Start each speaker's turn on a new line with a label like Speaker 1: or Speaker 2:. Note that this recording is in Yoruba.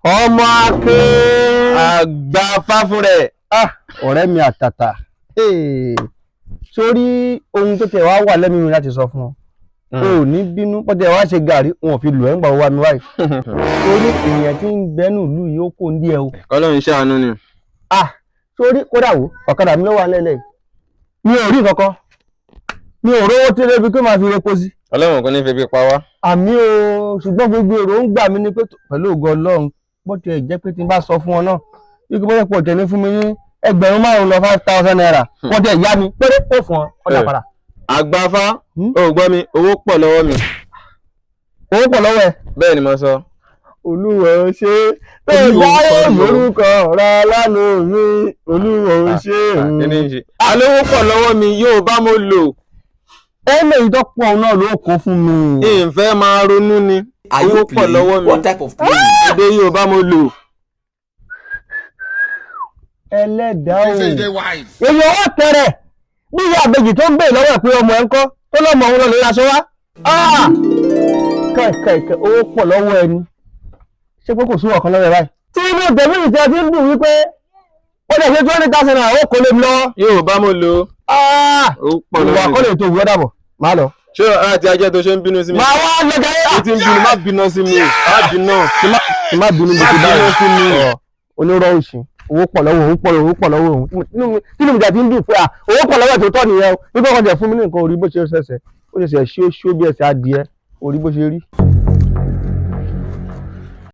Speaker 1: ọmọ akin àgbà fáfún rẹ̀. ọ̀rẹ́ mi àtàtà sórí ohun tó tẹ̀ wá wà lẹ́mìí mi láti sọ fún ọ o ò ní bínú pọ́tẹ́ wá ṣe gàrí wọn ò fi lù ẹ́ ń gbà wá mi wáyé torí èèyàn tí ń bẹ́nu ìlú yìí ó kò ń díẹ̀ o.
Speaker 2: Ọlọ́run ṣàánú ni.
Speaker 1: sórí kódà wo ọ̀kadà mi ló wà lẹ́lẹ̀ mi ò rí kankan mi ò rówó tí lébi kí màá fi repo sí.
Speaker 2: Ọlọ́run kò ní fi bí pa wá.
Speaker 1: àmì o ṣùgbọ́n gbogbo èrò ń gbà mí ní pé pẹ̀lú ògo Ọlọ́run bó tiẹ̀ jẹ́ pé tí n bá sọ fún ọ náà wípé bóyá pọ̀ tẹ̀lé fún mi ní 5,000 lọ 5,000 naira wọ́n tẹ̀ yá mi péré ó fún ọ ọjà padà.
Speaker 2: Àgbàfá ò gbọ́ mi owó pọ̀ lọ́wọ́ mi.
Speaker 1: owó pọ̀ lọ́wọ́ ẹ.
Speaker 2: bẹ́ẹ̀ ni mo sọ.
Speaker 1: Olúwa ó ṣe tó dáyé lórúkọ rẹ lánàá mi Olúwa ó ṣe.
Speaker 2: alówó pọ̀ lọ́wọ́ mi yóò bá mo lò.
Speaker 1: ẹnlẹ ìdọ́pọ̀ náà ló kó fún mi.
Speaker 2: ìfẹ́ máa ronú ni owó pọ̀ lọ́wọ́ mi èdè yóò bá mo lò.
Speaker 1: ẹlẹ́dàá o èyí ọwọ́ tẹrẹ bí ìyá àbẹ̀jì tó ń bèè lọ́wọ́ ẹ̀ pé ọmọ ẹ̀ ń kọ́ tó lọ́mọ òun lọ lè aṣọ wá. kẹ̀kẹ́ owó pọ̀ lọ́wọ́ ẹni ṣé pé kò sún ọ̀kan lọ́wọ́ ẹ̀ báyìí. tí inú tẹ̀mí ìṣẹ́ ti ń dùn wípé ó lè ṣe 20,000 naira ó kò lè mi lọ́wọ́.
Speaker 2: yóò bá mo lò.
Speaker 1: ìwà kọ́ lè tó òwúrọ̀ dàbọ̀ máa lọ.
Speaker 2: ṣé àti ajẹ́ tó ṣe ń bínú sí mi.
Speaker 1: máa wá lọ́jà yẹn.
Speaker 2: ó ti ń bínú má bínú sí mi má bínú.
Speaker 1: má bínú bí ti bínú sí mi. onírọ̀ òṣì owó pọ̀ lọ́wọ́ òun pọ̀ lọ́wọ́ òun nínú ìjà tí ń dùn pé owó pọ̀ lọ́wọ́ tó tọ́ nìyẹn o nígbà kan jẹ́ fún mi ní nǹkan orí bó ṣe ṣẹ̀ṣẹ̀ ó ṣẹ̀ṣẹ̀ ṣó bí ẹsẹ̀ adìẹ orí bó ṣe rí.